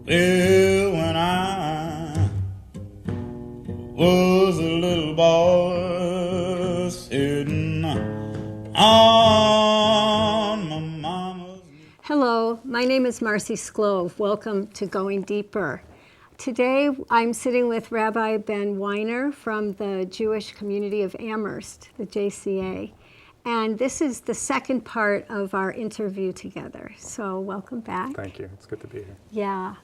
Well, when I was a little boy sitting on my mama's knee. Hello, my name is Marcie Sclove. Welcome to Going Deeper. Today I'm sitting with Rabbi Ben Weiner from the Jewish Community of Amherst, the JCA. And this is the second part of our interview together. So welcome back. Thank you. It's good to be here. Yeah.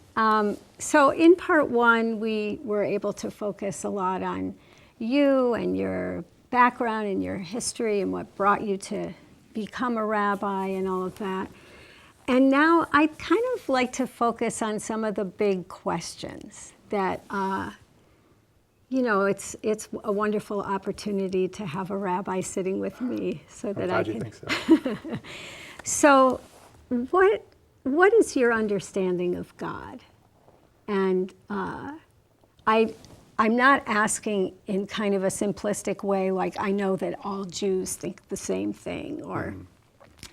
So in part one, we were able to focus a lot on you and your background and your history and what brought you to become a rabbi and all of that. And now I'd kind of like to focus on some of the big questions that, it's a wonderful opportunity to have a rabbi sitting with me so that I can. I'm glad you think So so. what is your understanding of God? And I'm not asking in kind of a simplistic way, like I know that all Jews think the same thing or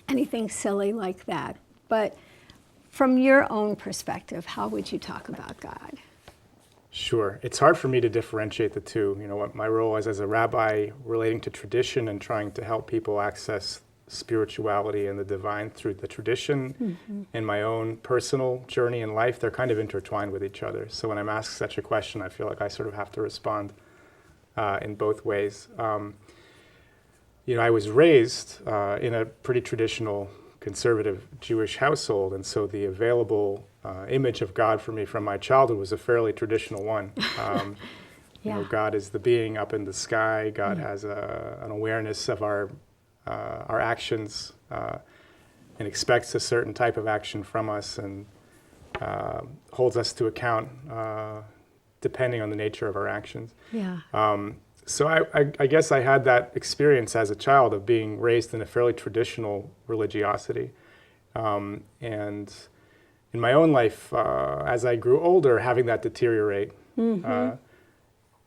anything silly like that. But from your own perspective, how would you talk about God? Sure. It's hard for me to differentiate the two. You know, what my role is as a rabbi relating to tradition and trying to help people access spirituality and the divine through the tradition and my own personal journey in life, they're kind of intertwined with each other. So when I'm asked such a question, I feel like I sort of have to respond in both ways. I was raised in a pretty traditional conservative Jewish household, and so the available image of God for me from my childhood was a fairly traditional one. God is the being up in the sky. God has an awareness of our actions and expects a certain type of action from us and holds us to account depending on the nature of our actions. So I guess I had that experience as a child of being raised in a fairly traditional religiosity. And in my own life, as I grew older, having that deteriorate,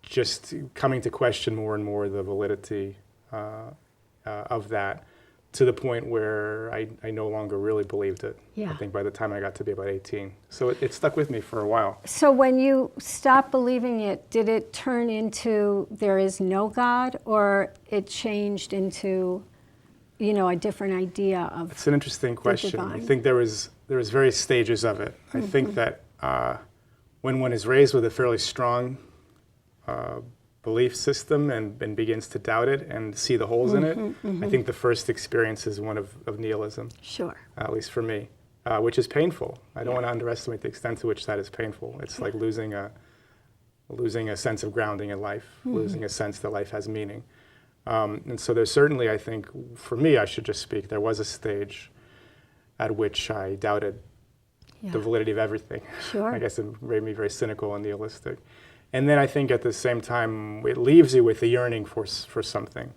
just coming to question more and more the validity of that, to the point where I no longer really believed it. I think by the time I got to be about 18. So it stuck with me for a while. So when you stopped believing it, did it turn into there is no God, or it changed into, a different idea of It's an interesting question. divine? I think there was various stages of it. I think that when one is raised with a fairly strong belief system and begins to doubt it and see the holes in it, I think the first experience is one of nihilism. Sure. At least for me, which is painful. I don't want to underestimate the extent to which that is painful. It's like losing a sense of grounding in life, losing a sense that life has meaning. And so there's certainly, I think, for me, I should just speak, there was a stage at which I doubted the validity of everything. Sure. I guess it made me very cynical and nihilistic. And then I think at the same time, it leaves you with a yearning for something.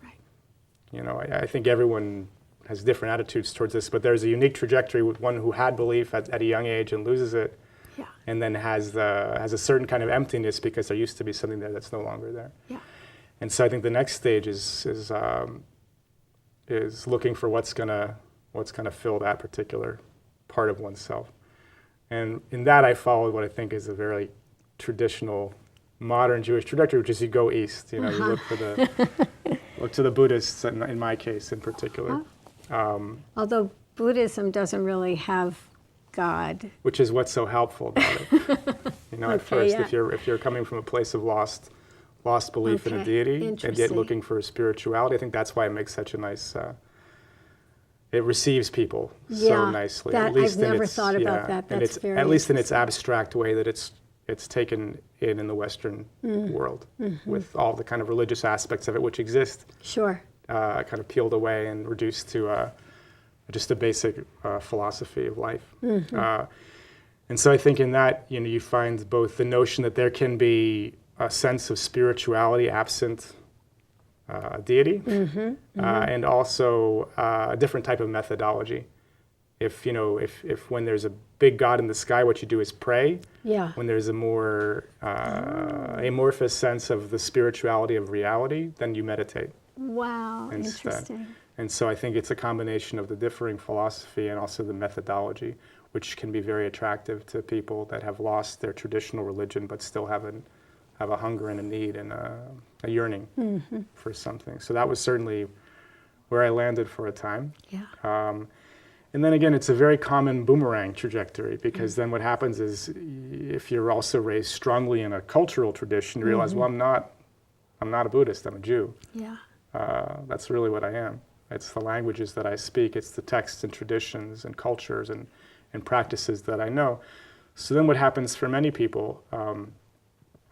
Right. I think everyone has different attitudes towards this, but there's a unique trajectory with one who had belief at a young age and loses it, and then has a certain kind of emptiness because there used to be something there that's no longer there. Yeah. And so I think the next stage is looking for what's gonna fill that particular part of oneself. And in that I followed what I think is a very traditional modern Jewish trajectory, which is you go east. You look for look to the Buddhists in my case in particular. Although Buddhism doesn't really have God, which is what's so helpful about it. At first, if you're coming from a place of lost belief in a deity and yet looking for spirituality, I think that's why it makes such a nice. It receives people so nicely. That, at least I've never thought about that. That's and very at least in its abstract way that it's taken in the Western world with all the kind of religious aspects of it which exist. Sure. Kind of peeled away and reduced to just a basic philosophy of life. And so I think in that, you find both the notion that there can be a sense of spirituality absent deity, and also a different type of methodology. If when there's a big God in the sky, what you do is pray. Yeah. When there's a more amorphous sense of the spirituality of reality, then you meditate. Wow, instead. interesting. And so I think it's a combination of the differing philosophy and also the methodology, which can be very attractive to people that have lost their traditional religion but still have a hunger and a need and a yearning for something. So that was certainly where I landed for a time. Yeah. And then again, it's a very common boomerang trajectory, because then what happens is, if you're also raised strongly in a cultural tradition, you realize, well, I'm not a Buddhist, I'm a Jew. Yeah. That's really what I am. It's the languages that I speak, it's the texts and traditions and cultures and practices that I know. So then what happens for many people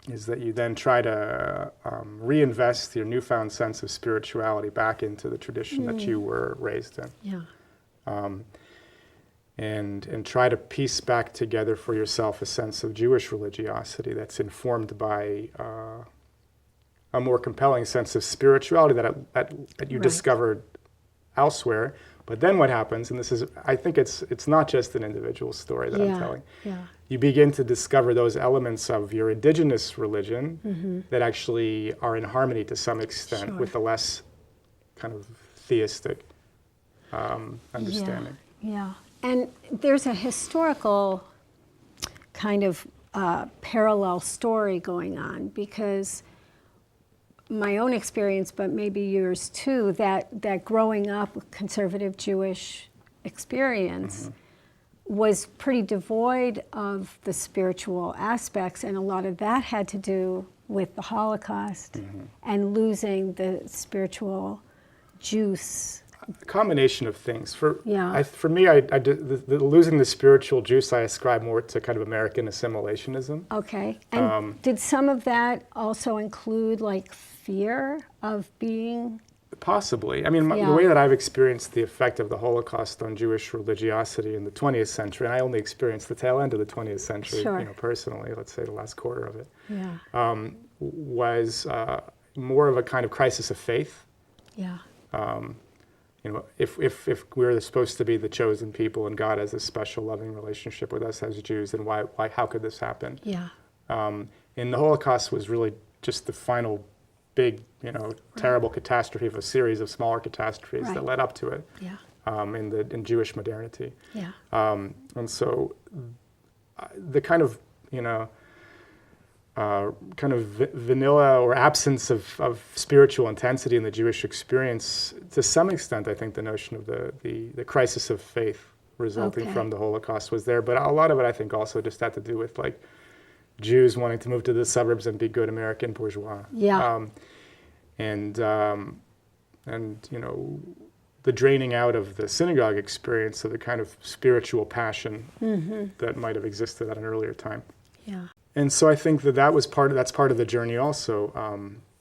is that you then try to reinvest your newfound sense of spirituality back into the tradition that you were raised in. Yeah. And try to piece back together for yourself a sense of Jewish religiosity that's informed by a more compelling sense of spirituality that you discovered elsewhere. But then what happens, and this is, I think it's not just an individual story that I'm telling. Yeah. You begin to discover those elements of your indigenous religion that actually are in harmony to some extent with the less kind of theistic understanding. Yeah. And there's a historical kind of parallel story going on, because my own experience, but maybe yours too, that growing up with conservative Jewish experience was pretty devoid of the spiritual aspects, and a lot of that had to do with the Holocaust and losing the spiritual juice. A combination of things. For me, losing the spiritual juice, I ascribe more to kind of American assimilationism. Okay. And did some of that also include like fear of being? Possibly. I mean, the way that I've experienced the effect of the Holocaust on Jewish religiosity in the 20th century, and I only experienced the tail end of the 20th century, personally, let's say the last quarter of it, was more of a kind of crisis of faith. Yeah. If we're supposed to be the chosen people and God has a special loving relationship with us as Jews, then how could this happen? Yeah. And the Holocaust was really just the final big, terrible catastrophe of a series of smaller catastrophes that led up to it. Yeah. In Jewish modernity. Yeah. And so the kind of, vanilla or absence of spiritual intensity in the Jewish experience, to some extent, I think the notion of the crisis of faith resulting from the Holocaust was there. But a lot of it, I think, also just had to do with like Jews wanting to move to the suburbs and be good American bourgeois. Yeah. The draining out of the synagogue experience of the kind of spiritual passion that might have existed at an earlier time. Yeah. And so I think that's part of the journey also,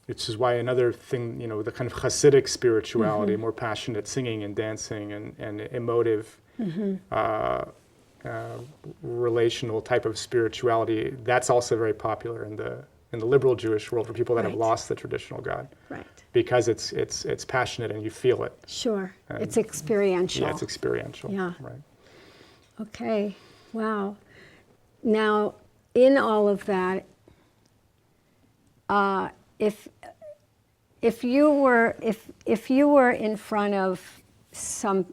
which is why another thing, the kind of Hasidic spirituality, more passionate singing and dancing and emotive, relational type of spirituality, that's also very popular in the liberal Jewish world for people that have lost the traditional God. Right. Because it's passionate and you feel it. Sure. And it's experiential. Yeah, it's experiential. Yeah. Right. Okay. Wow. Now, in all of that, if you were in front of some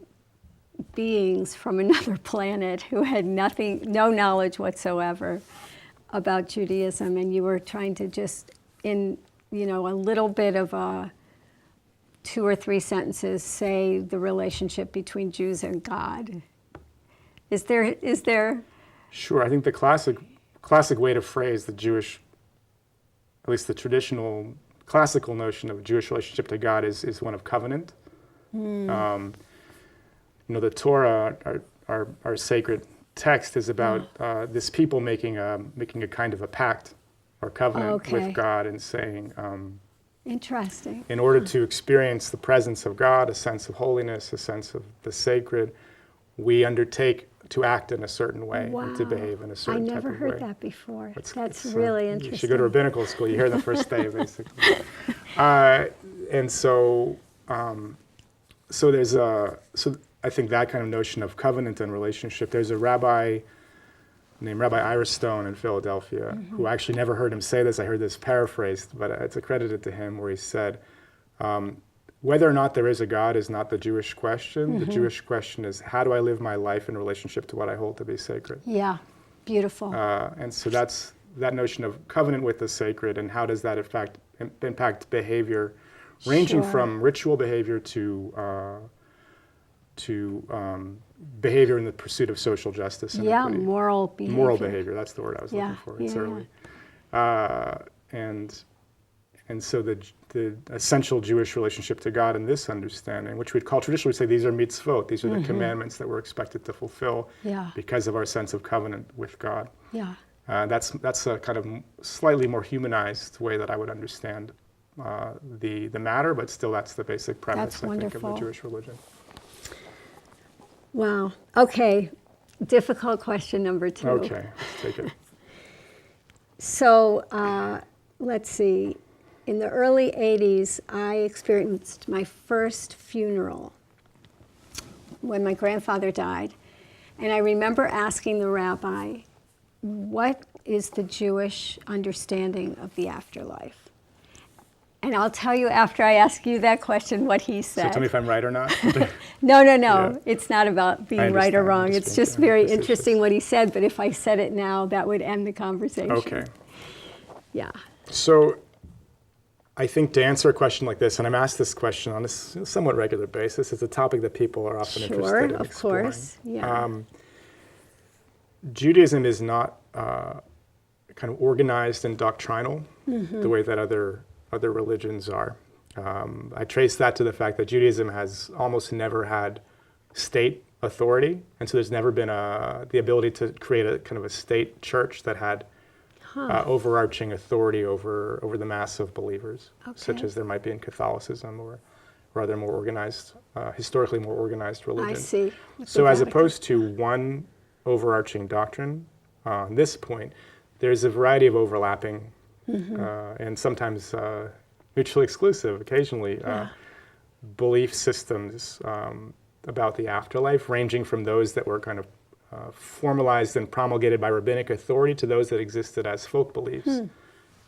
beings from another planet who had no knowledge whatsoever about Judaism, and you were trying to just a little bit of 2 or 3 sentences say the relationship between Jews and God, is there? Sure. I think the classic way to phrase the Jewish, at least the traditional classical notion of Jewish relationship to God is one of covenant. The Torah, our sacred text, is about this people making a kind of a pact or covenant with God and saying, interesting. In order to experience the presence of God, a sense of holiness, a sense of the sacred, we undertake to act in a certain way and to behave in a certain type of way. I never heard that before. That's really interesting. You should go to rabbinical school. You hear the first day, basically. And so there's I think that kind of notion of covenant and relationship. There's a rabbi named Rabbi Ira Stone in Philadelphia who I actually never heard him say this. I heard this paraphrased, but it's accredited to him, where he said, whether or not there is a God is not the Jewish question. Mm-hmm. The Jewish question is, how do I live my life in relationship to what I hold to be sacred? Yeah, beautiful. And so that's that notion of covenant with the sacred, and how does that impact behavior, ranging Sure. from ritual behavior to behavior in the pursuit of social justice and Yeah, equity. moral behavior. Moral behavior, that's the word I was Yeah, looking for. It's yeah, early. And so the essential Jewish relationship to God in this understanding, which we'd call traditionally say these are mitzvot, these are the commandments that we're expected to fulfill Yeah. because of our sense of covenant with God. Yeah. That's a kind of slightly more humanized way that I would understand the matter, but still that's the basic premise, That's I think, of wonderful. the Jewish religion. Wow. Okay. Difficult question number 2. Okay, let's take it. So let's see. In the early 80s, I experienced my first funeral when my grandfather died. And I remember asking the rabbi, what is the Jewish understanding of the afterlife? And I'll tell you after I ask you that question what he said. So tell me if I'm right or not. No. Yeah. It's not about being I right or understand. wrong. I'm It's just just being very facetious. interesting what he said, but if I said it now, that would end the conversation. Okay. Yeah. So I think to answer a question like this, and I'm asked this question on a somewhat regular basis, it's a topic that people are often interested Sure, in of exploring. course. Yeah. Judaism is not kind of organized and doctrinal the way that other religions are. I trace that to the fact that Judaism has almost never had state authority, and so there's never been the ability to create a kind of a state church that had overarching authority over the mass of believers, such Okay. as there might be in Catholicism or other more organized, historically more organized religions. I see. With So the as Vatican. opposed to one overarching doctrine, on this point, there's a variety of overlapping and sometimes mutually exclusive, occasionally, belief systems about the afterlife, ranging from those that were kind of formalized and promulgated by rabbinic authority to those that existed as folk beliefs,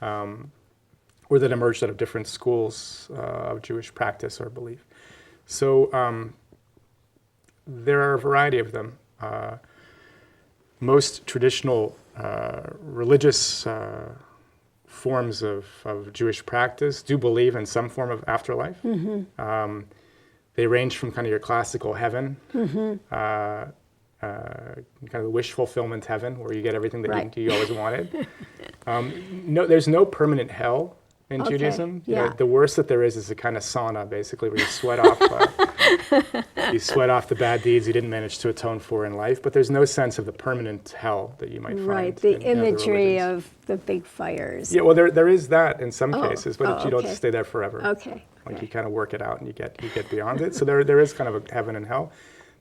or that emerged out of different schools of Jewish practice or belief. So there are a variety of them. Most traditional religious forms of Jewish practice do believe in some form of afterlife. They range from kind of your classical heaven, kind of wish fulfillment heaven, where you get everything that Right. you always wanted. No, there's no permanent hell in Okay, Judaism. yeah. The worst that there is a kind of sauna, basically, where you sweat off the bad deeds you didn't manage to atone for in life. But there's no sense of the permanent hell that you might find. Right, the in other imagery religions. of the big fires. Yeah, well, there is that in some Oh, cases, but you okay. don't stay there forever. Okay. Like okay. you kind of work it out and you get beyond it. So there is kind of a heaven and hell.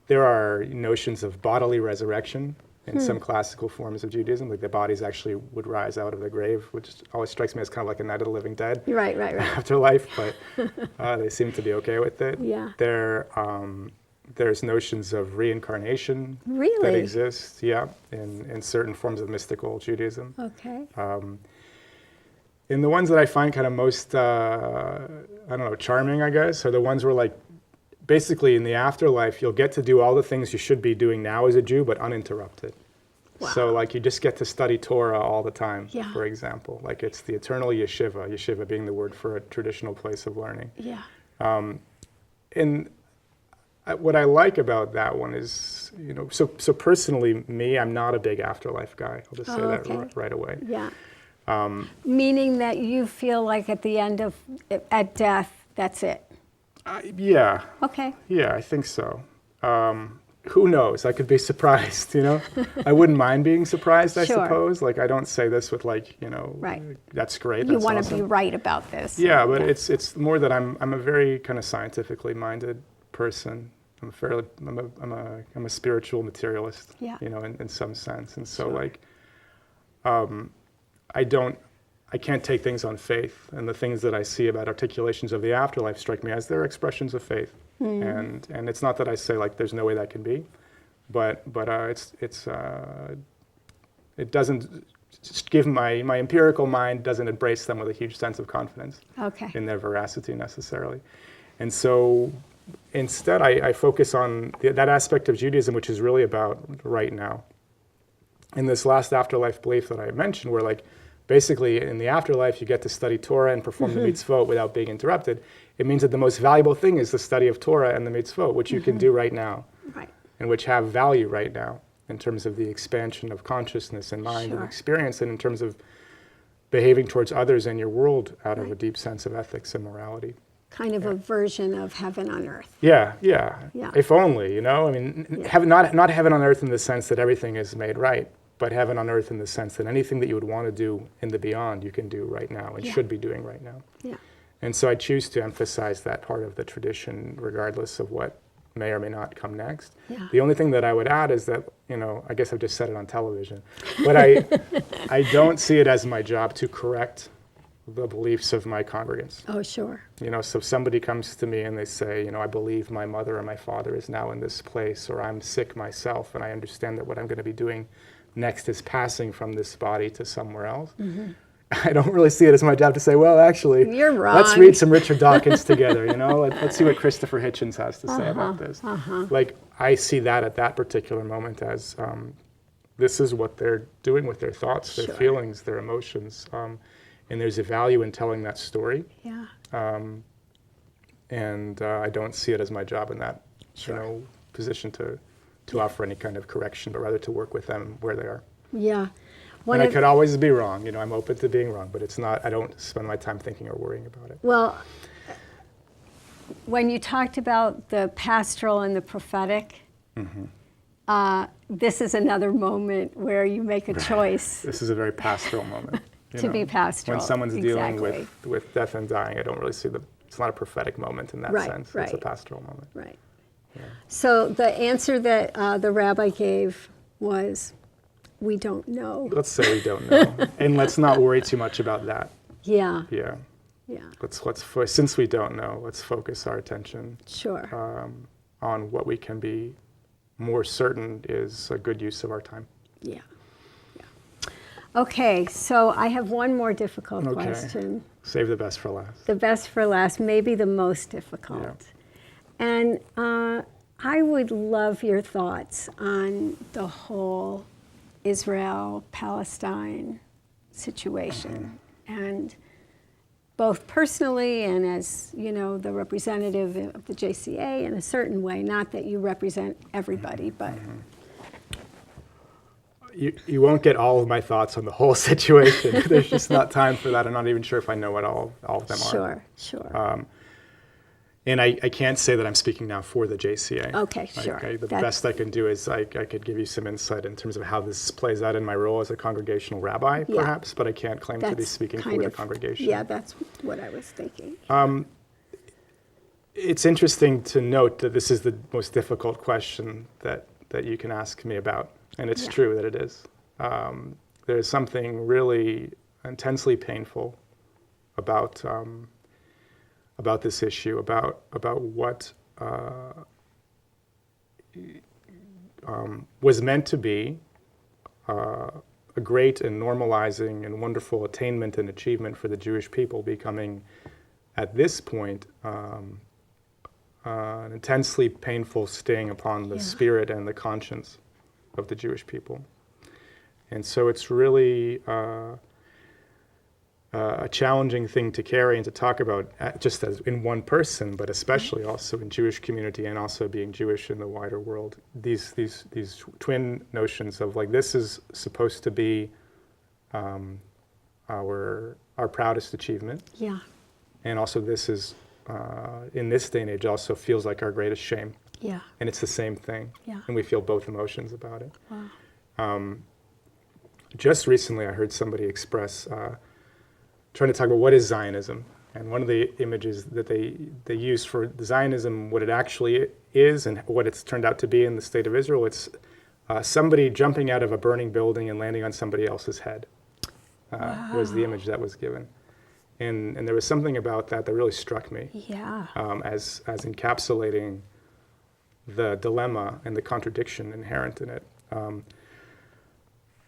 There are notions of bodily resurrection in some classical forms of Judaism, like the bodies actually would rise out of the grave, which always strikes me as kind of like a Night of the Living Dead Right. afterlife, but they seem to be okay with it. Yeah. There's notions of reincarnation that Really? exist, in certain forms of mystical Judaism. Okay. And the ones that I find kind of most, charming, I guess, are the ones where, like, basically in the afterlife, you'll get to do all the things you should be doing now as a Jew, but uninterrupted. Wow. So, like, you just get to study Torah all the time, Yeah. for example. Like, it's the eternal yeshiva being the word for a traditional place of learning. Yeah. And what I like about that one is, so personally, me, I'm not a big afterlife guy. I'll just say that okay. right away. Yeah. Meaning that you feel like at the end of, at death, that's it. Yeah. Okay. Yeah, I think so. Who knows? I could be surprised, I wouldn't mind being surprised, I Sure. suppose. Like, I don't say this with, like, Right. that's great, You that's want to awesome. be right about this. Yeah, but it's more that I'm a very kind of scientifically minded person. I'm a spiritual materialist, Yeah. in some sense. And so, Sure. like, I can't take things on faith, and the things that I see about articulations of the afterlife strike me as they're expressions of faith. And it's not that I say, like, there's no way that can be, but it doesn't just give my empirical mind doesn't embrace them with a huge sense of confidence Okay. in their veracity necessarily. And so instead, I focus on that aspect of Judaism, which is really about right now. In this last afterlife belief that I mentioned, where like basically in the afterlife you get to study Torah and perform the mitzvot without being interrupted, it means that the most valuable thing is the study of Torah and the mitzvot, which you can do right now, Right. and which have value right now in terms of the expansion of consciousness and mind and Sure. experience, and in terms of behaving towards others and your world out of a deep sense of ethics and morality. Kind of a version of heaven on earth. Yeah. Yeah. If only, I mean, Yeah. heaven, not heaven on earth in the sense that everything is made right, but heaven on earth in the sense that anything that you would want to do in the beyond, you can do right now and Yeah. should be doing right now. Yeah. And so I choose to emphasize that part of the tradition, regardless of what may or may not come next. Yeah. The only thing that I would add is that, I guess I've just said it on television, but I don't see it as my job to correct the beliefs of my congregants. Oh, sure. So if somebody comes to me and they say, I believe my mother or my father is now in this place, or I'm sick myself and I understand that what I'm going to be doing next is passing from this body to somewhere else. I don't really see it as my job to say, well, actually, You're wrong. let's read some Richard Dawkins together, let's see what Christopher Hitchens has to say about this. Like, I see that at that particular moment as this is what they're doing with their thoughts, their Sure. feelings, their emotions. And there's a value in telling that story. Yeah. And I don't see it as my job in that position to offer any kind of correction, but rather to work with them where they are. Yeah. And I could always be wrong. I'm open to being wrong, but it's not. I don't spend my time thinking or worrying about it. Well, when you talked about the pastoral and the prophetic, this is another moment where you make a choice This is a very pastoral moment. to be pastoral. When someone's dealing Exactly. with death and dying, I don't really see it's not a prophetic moment in that Right, sense. It's right. a pastoral moment. Right. So the answer that the rabbi gave was, we don't know. Let's say we don't know, and let's not worry too much about that. Yeah. Yeah. Yeah. Since we don't know, let's focus our attention Sure. on what we can be more certain is a good use of our time. Yeah. Yeah. Okay, so I have one more difficult Okay. question. Save the best for last. The best for last, maybe the most difficult. And I would love your thoughts on the whole Israel-Palestine situation. And both personally and as, the representative of the JCA in a certain way, not that you represent everybody, but You won't get all of my thoughts on the whole situation. There's just not time for that. I'm not even sure if I know what all of them are. Sure. And I can't say that I'm speaking now for the JCA. Okay, sure. The best I can do is I could give you some insight in terms of how this plays out in my role as a congregational rabbi, Yeah. perhaps, but I can't claim to be That's speaking for kind the of- congregation. Yeah, that's what I was thinking. It's interesting to note that this is the most difficult question that you can ask me about, and it's Yeah. true that it is. There's something really intensely painful about this issue, about what was meant to be a great and normalizing and wonderful attainment and achievement for the Jewish people, becoming, at this point, an intensely painful sting upon the spirit and the conscience of the Jewish people. And so it's really a challenging thing to carry and to talk about, just as in one person, but especially also in Jewish community and also being Jewish in the wider world. These twin notions of like, this is supposed to be our proudest achievement, Yeah. and also this is in this day and age also feels like our greatest shame, Yeah. and it's the same thing, Yeah. and we feel both emotions about it. Wow. Just recently, I heard somebody express, trying to talk about what is Zionism. And one of the images that they use for Zionism, what it actually is and what it's turned out to be in the state of Israel, it's somebody jumping out of a burning building and landing on somebody else's head, was the image that was given. And there was something about that really struck me Yeah. as encapsulating the dilemma and the contradiction inherent in it.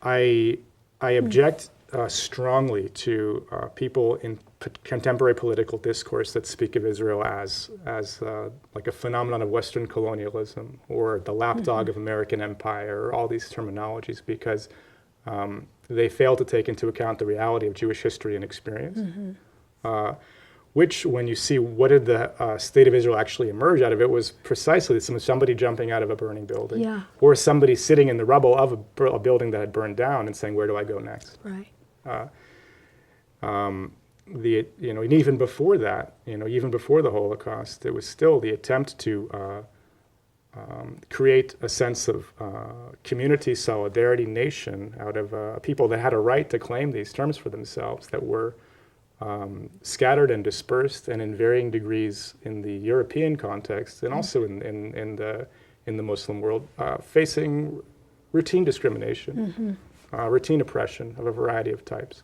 I object strongly to people, in contemporary political discourse that speak of Israel as like a phenomenon of Western colonialism or the lapdog of American empire, or all these terminologies, because they fail to take into account the reality of Jewish history and experience. Which, when you see what did the state of Israel actually emerge out of, it was precisely somebody jumping out of a burning building, or somebody sitting in the rubble of a building that had burned down and saying, "Where do I go next?" Right. And even before that, even before the Holocaust, it was still the attempt to create a sense of community, solidarity, nation out of people that had a right to claim these terms for themselves, that were scattered and dispersed, and in varying degrees in the European context, and also in the Muslim world, facing routine discrimination, routine oppression of a variety of types.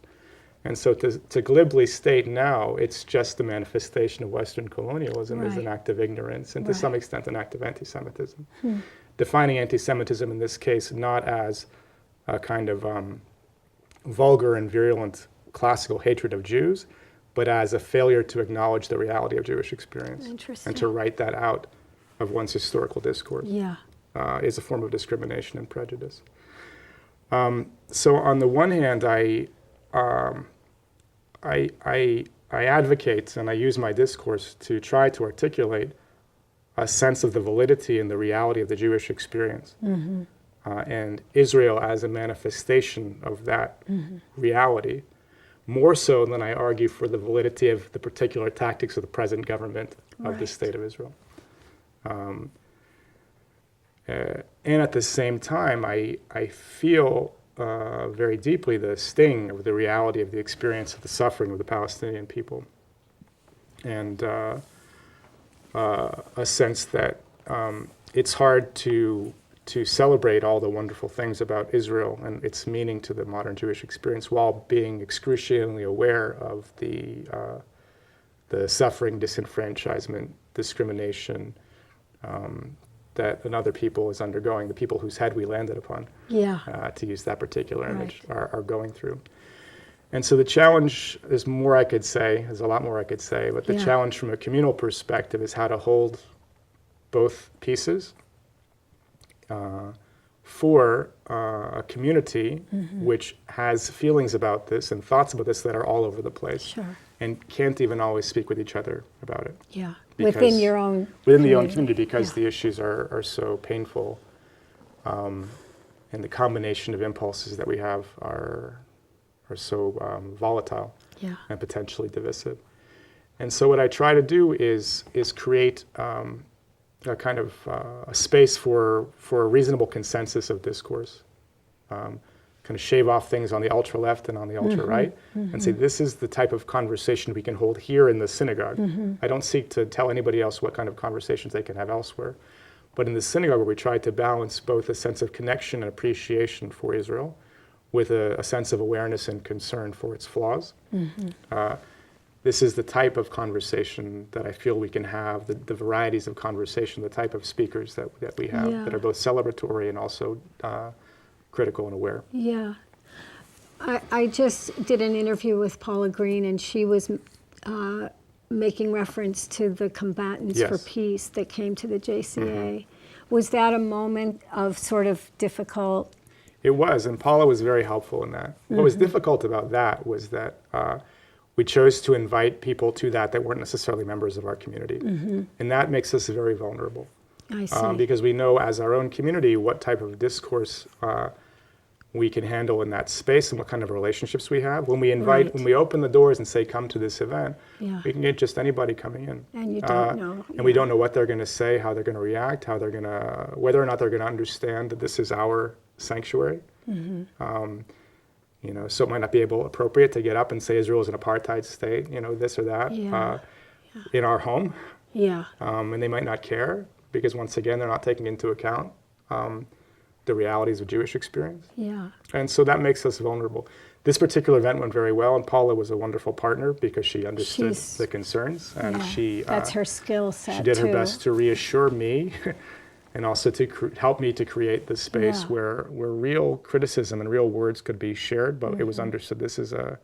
And so to glibly state now it's just the manifestation of Western colonialism is an act of ignorance, and to some extent an act of anti-Semitism. Defining anti-Semitism in this case not as a kind of vulgar and virulent classical hatred of Jews, but as a failure to acknowledge the reality of Jewish experience and to write that out of one's historical discourse is a form of discrimination and prejudice. So on the one hand, I advocate and I use my discourse to try to articulate a sense of the validity and the reality of the Jewish experience, and Israel as a manifestation of that reality, more so than I argue for the validity of the particular tactics of the present government of the State of Israel. And at the same time, I feel very deeply the sting of the reality of the experience of the suffering of the Palestinian people, and a sense that it's hard to celebrate all the wonderful things about Israel and its meaning to the modern Jewish experience while being excruciatingly aware of the suffering, disenfranchisement, discrimination that another people is undergoing, the people whose head we landed upon, to use that particular image, are going through. And so the challenge, there's a lot more I could say, but the challenge from a communal perspective is how to hold both pieces for a community which has feelings about this and thoughts about this that are all over the place, and can't even always speak with each other about it. Within your own community, because the issues are so painful, and the combination of impulses that we have are so volatile and potentially divisive. And so what I try to do is create a kind of a space for a reasonable consensus of discourse, kind of shave off things on the ultra left and on the ultra right, and say this is the type of conversation we can hold here in the synagogue. I don't seek to tell anybody else what kind of conversations they can have elsewhere, but in the synagogue, where we try to balance both a sense of connection and appreciation for Israel with a sense of awareness and concern for its flaws. This is the type of conversation that I feel we can have, the varieties of conversation, the type of speakers that we have that are both celebratory and also critical and aware. I just did an interview with Paula Green, and she was making reference to the combatants for peace that came to the JCA. Was that a moment of sort of difficult? It was, and Paula was very helpful in that. What was difficult about that was that we chose to invite people to that weren't necessarily members of our community. And that makes us very vulnerable. I see. Because we know as our own community what type of discourse we can handle in that space and what kind of relationships we have. When we invite, when we open the doors and say, come to this event, we can get just anybody coming in. And you don't know. And we don't know what they're going to say, how they're going to react, whether or not they're going to understand that this is our sanctuary. So it might not be appropriate to get up and say Israel is an apartheid state, this or that, in our home. And they might not care, because once again, they're not taking into account the realities of Jewish experience. And so that makes us vulnerable. This particular event went very well, and Paula was a wonderful partner because she understood the concerns, and that's her skill set. She did her best to reassure me and also to help me to create this space where real criticism and real words could be shared, but it was understood this is a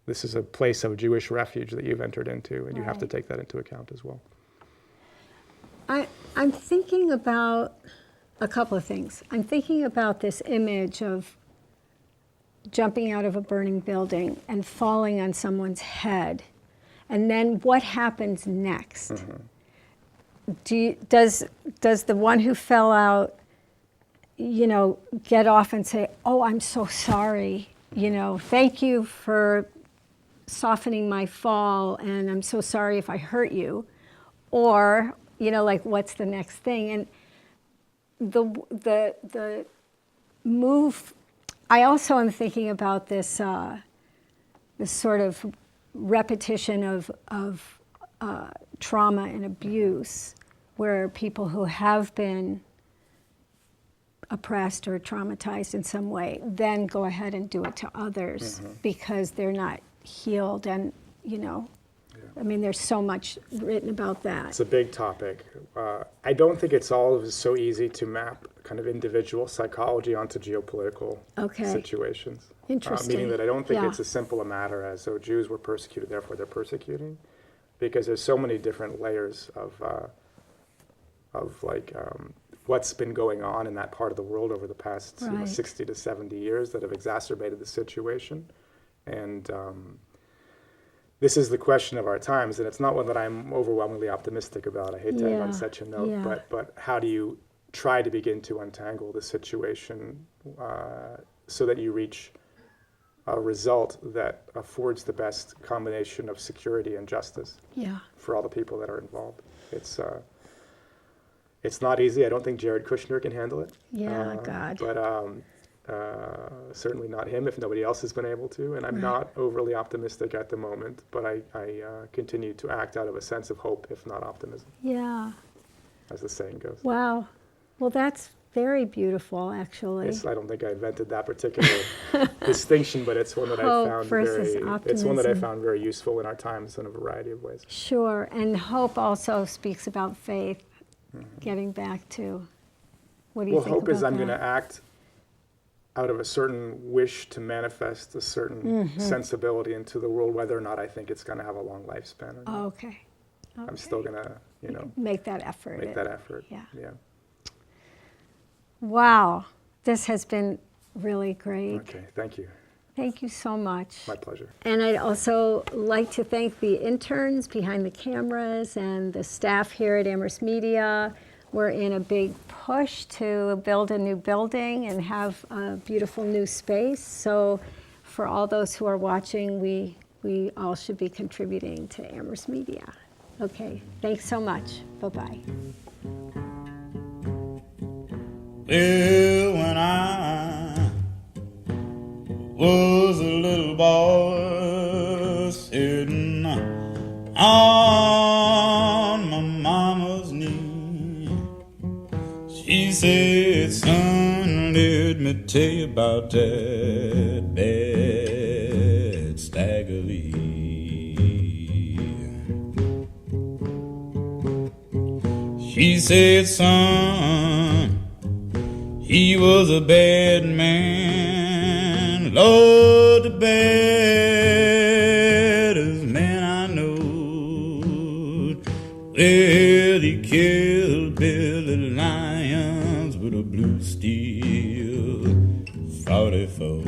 this is a place of Jewish refuge that you've entered into, and you have to Right. take that into account as well. I'm thinking about a couple of things. I'm thinking about this image of jumping out of a burning building and falling on someone's head, and then what happens next? Does the one who fell out, get off and say, "Oh, I'm so sorry. Thank you for softening my fall, and I'm so sorry if I hurt you," or what's the next thing? And the move. I also am thinking about this this sort of repetition of trauma and abuse, where people who have been oppressed or traumatized in some way then go ahead and do it to others because they're not healed. And there's so much written about that. It's a big topic. I don't think it's all so easy to map kind of individual psychology onto geopolitical situations. Interesting. Meaning that I don't think Yeah. it's as simple a matter as, so Jews were persecuted, therefore they're persecuting, because there's so many different layers of what's been going on in that part of the world over the past 60 to 70 years that have exacerbated the situation. And this is the question of our times, and it's not one that I'm overwhelmingly optimistic about. I hate to end on such a note, but how do you try to begin to untangle the situation so that you reach a result that affords the best combination of security and justice for all the people that are involved? It's not easy. I don't think Jared Kushner can handle it. God. But certainly not him if nobody else has been able to. And I'm not overly optimistic at the moment, but I continue to act out of a sense of hope, if not optimism, as the saying goes. Wow. Well, that's very beautiful, actually. I don't think I invented that particular distinction, but it's one that it's one that I found very useful in our times in a variety of ways. Sure. And hope also speaks about faith, getting back to, what do you think about that? Hope is I'm going to act out of a certain wish to manifest a certain sensibility into the world, whether or not I think it's going to have a long lifespan or not. Okay. I'm still going to, make that effort. Yeah. Wow. This has been really great. Okay, thank you. Thank you so much. My pleasure. And I'd also like to thank the interns behind the cameras and the staff here at Amherst Media. We're in a big push to build a new building and have a beautiful new space. So for all those who are watching, we all should be contributing to Amherst Media. Okay, thanks so much. Bye-bye. Well, when I was a little boy sitting on my mama's knee, she said, "Son, let me tell you about that bad stagger lee." She said, "Son, he was a bad man, Lord, the baddest man I know. Well, he killed Billy Lions with a blue steel 44.